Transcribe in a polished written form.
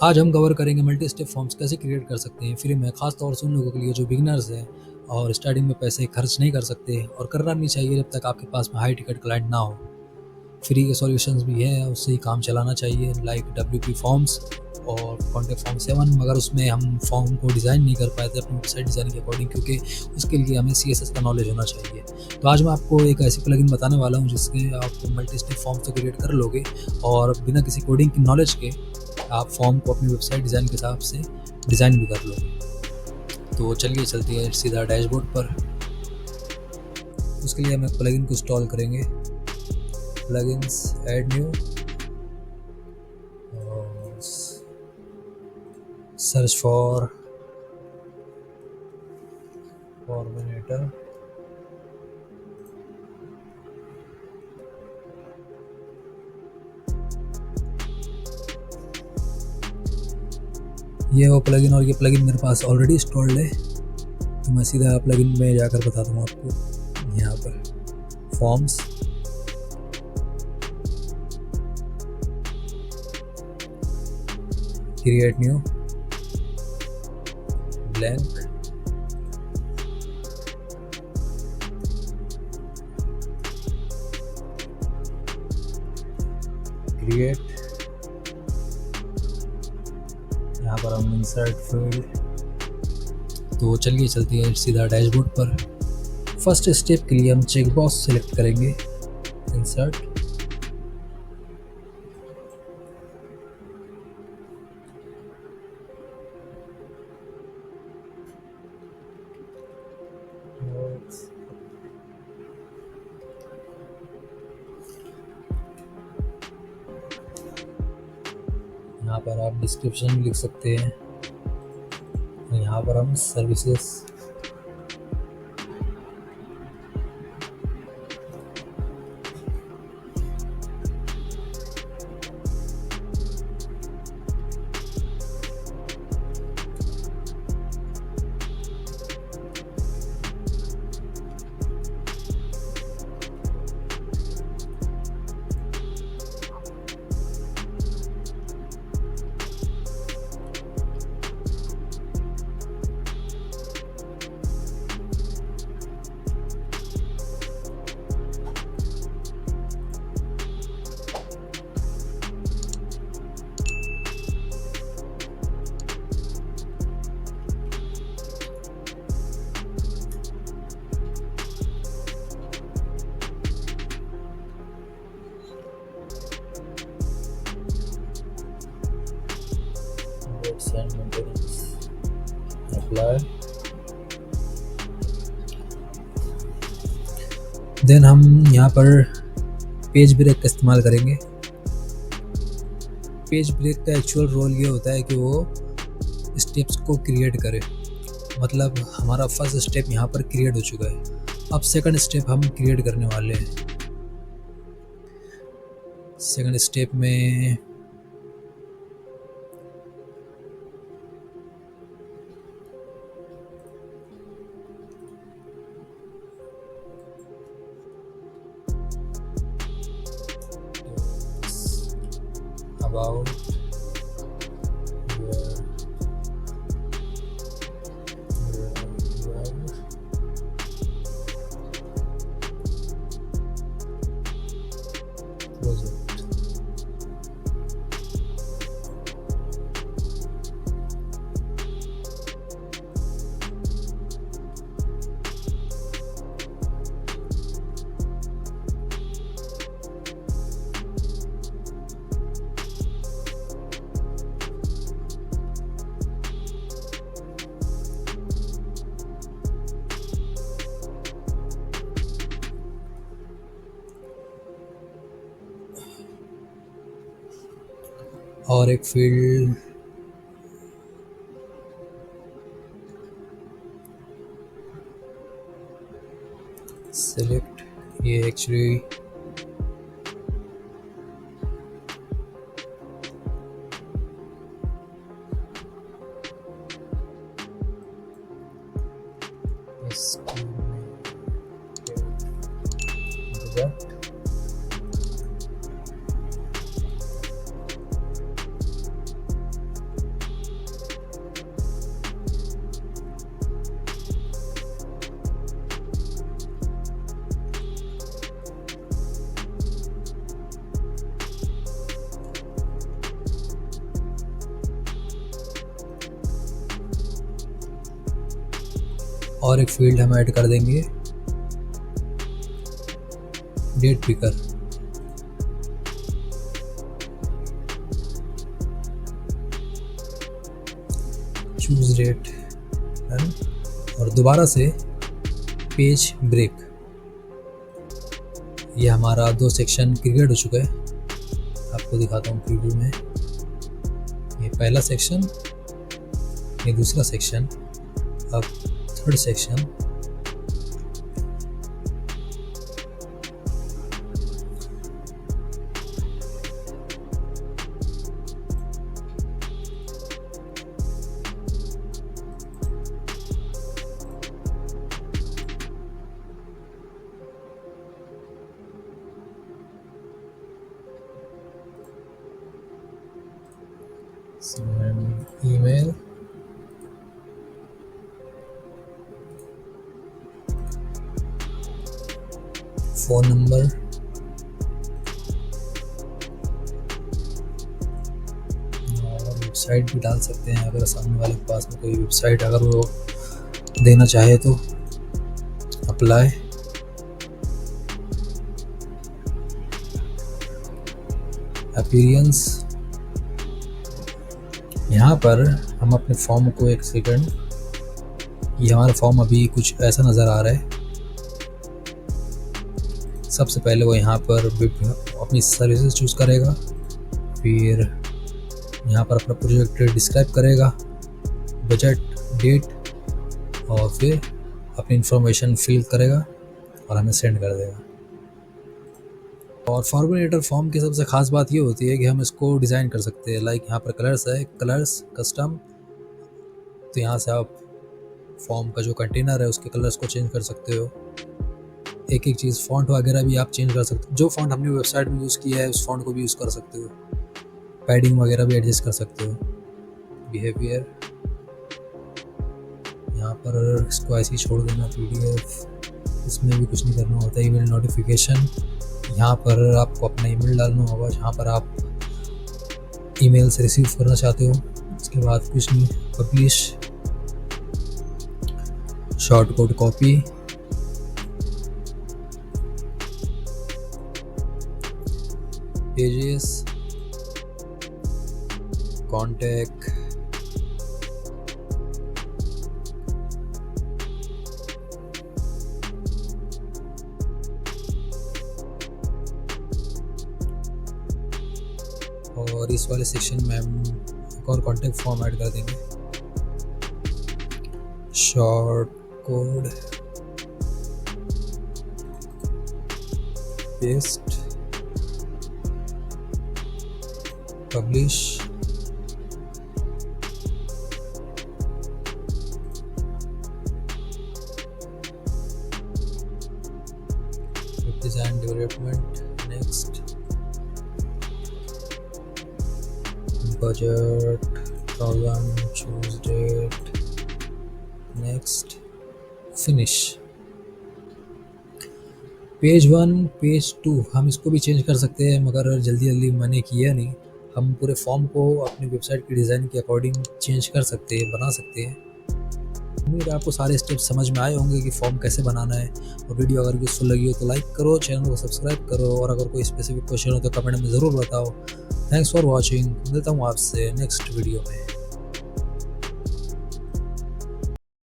आज हम कवर करेंगे मल्टी स्टेप फॉर्म्स कैसे क्रिएट कर सकते हैं फ्री में, खास तौर से उन लोगों के लिए जो बिगिनर्स हैं और स्टार्टिंग में पैसे खर्च नहीं कर सकते और करना नहीं चाहिए जब तक आपके पास में हाई टिकट क्लाइंट ना हो। फ्री के सॉल्यूशंस भी हैं, उससे ही काम चलाना चाहिए, लाइक WP फॉर्म्स और कॉन्टेक्ट फॉर्म 7। मगर उसमें हम फॉर्म को डिज़ाइन नहीं कर पाए थे अपनी वेबसाइट डिज़ाइन के अकॉर्डिंग, क्योंकि उसके लिए हमें CSS का नॉलेज होना चाहिए। तो आज मैं आपको एक ऐसी प्लगइन बताने वाला हूँ जिसके आप मल्टी स्टेप फॉर्म तो क्रिएट कर लोगे और बिना किसी कोडिंग की नॉलेज के आप फॉर्म को अपनी वेबसाइट डिज़ाइन के हिसाब से डिज़ाइन भी कर लोगे। तो चलिए चलते हैं सीधा डैशबोर्ड पर। उसके लिए हम एक प्लगइन को इंस्टॉल करेंगे, प्लगइन्स, ऐड न्यू और सर्च फॉर फॉर्मिनेटर। ये वो प्लगइन, और ये प्लगइन मेरे पास ऑलरेडी इंस्टॉल्ड है, तो मैं सीधा प्लगइन में जाकर बता दूँ आपको। यहाँ पर forms, create new, blank, create, यहाँ पर हम इंसर्ट फील्ड। तो चलिए चलते हैं सीधा डैशबोर्ड पर। फर्स्ट स्टेप के लिए हम चेक बॉक्स सेलेक्ट करेंगे, इंसर्ट, यहाँ पर आप डिस्क्रिप्शन भी लिख सकते हैं। यहाँ पर हम services, and maintenance, apply। Then हम यहाँ पर पेज ब्रेक का इस्तेमाल करेंगे। पेज ब्रेक का एक्चुअल रोल ये होता है कि वो स्टेप्स को क्रिएट करे, मतलब हमारा फर्स्ट स्टेप यहाँ पर क्रिएट हो चुका है। अब सेकंड स्टेप हम क्रिएट करने वाले हैं। सेकंड स्टेप में about project। और एक फील्ड सेलेक्ट, ये एक्चुअली और एक फील्ड हम ऐड कर देंगे डेट पिकर। चूज डेट और दोबारा से पेज ब्रेक। ये हमारा 2 सेक्शन क्रिएट हो चुका है, आपको दिखाता हूँ प्रीव्यू में। ये पहला सेक्शन, ये दूसरा सेक्शन, अब third section. Email, phone number, और वेबसाइट भी डाल सकते हैं अगर सामने वाले के पास में कोई वेबसाइट अगर वो देना चाहे तो। Apply, appearance. यहाँ पर हम अपने फॉर्म को, एक सेकंड, ये हमारा फॉर्म अभी कुछ ऐसा नज़र आ रहा है। सबसे पहले वो यहाँ पर अपनी सर्विसेज चूज़ करेगा, फिर यहाँ पर अपना प्रोजेक्ट डिस्क्राइब करेगा, बजट, डेट, और फिर अपनी इंफॉर्मेशन फिल करेगा और हमें सेंड कर देगा। और फॉर्मेटर फॉर्म की सबसे ख़ास बात ये होती है कि हम इसको डिज़ाइन कर सकते हैं। लाइक यहाँ पर कलर्स है, कलर्स कस्टम, तो यहाँ से आप फॉर्म का जो कंटेनर है उसके कलर्स को चेंज कर सकते हो। एक एक चीज़, फ़ॉन्ट वगैरह भी आप चेंज कर सकते हो। जो फ़ॉन्ट हमने वेबसाइट में यूज़ किया है उस फ़ॉन्ट को भी यूज़ कर सकते हो। पैडिंग वगैरह भी एडजस्ट कर सकते हो। बिहेवियर, यहाँ पर इसको ऐसे ही छोड़ देना। PDF, इसमें भी कुछ नहीं करना होता। ईमेल नोटिफिकेशन, यहाँ पर आपको अपना ईमेल डालना होगा जहाँ पर आप ईमेल से रिसीव करना चाहते हो। उसके बाद कुछ नहीं। Publish, short code copy, pages, contact, और इस वाले सेक्शन में हम एक और कॉन्टैक्ट फॉर्म ऐड कर देंगे। Short code, paste, publish, design development, next, budget, problem, choose date, next, finish. Page 1, page 2 हम इसको भी चेंज कर सकते हैं, मगर जल्दी मैंने किया नहीं। हम पूरे फॉर्म को अपनी वेबसाइट की डिज़ाइन के अकॉर्डिंग चेंज कर सकते हैं, बना सकते हैं। उम्मीद है आपको सारे स्टेप्स समझ में आए होंगे कि फॉर्म कैसे बनाना है। और वीडियो अगर यूज़फुल लगी हो तो लाइक करो, चैनल को सब्सक्राइब करो, और अगर कोई स्पेसिफिक क्वेश्चन हो तो कमेंट में ज़रूर बताओ। Thanks for watching. मिलता हूँ आपसे नेक्स्ट वीडियो में।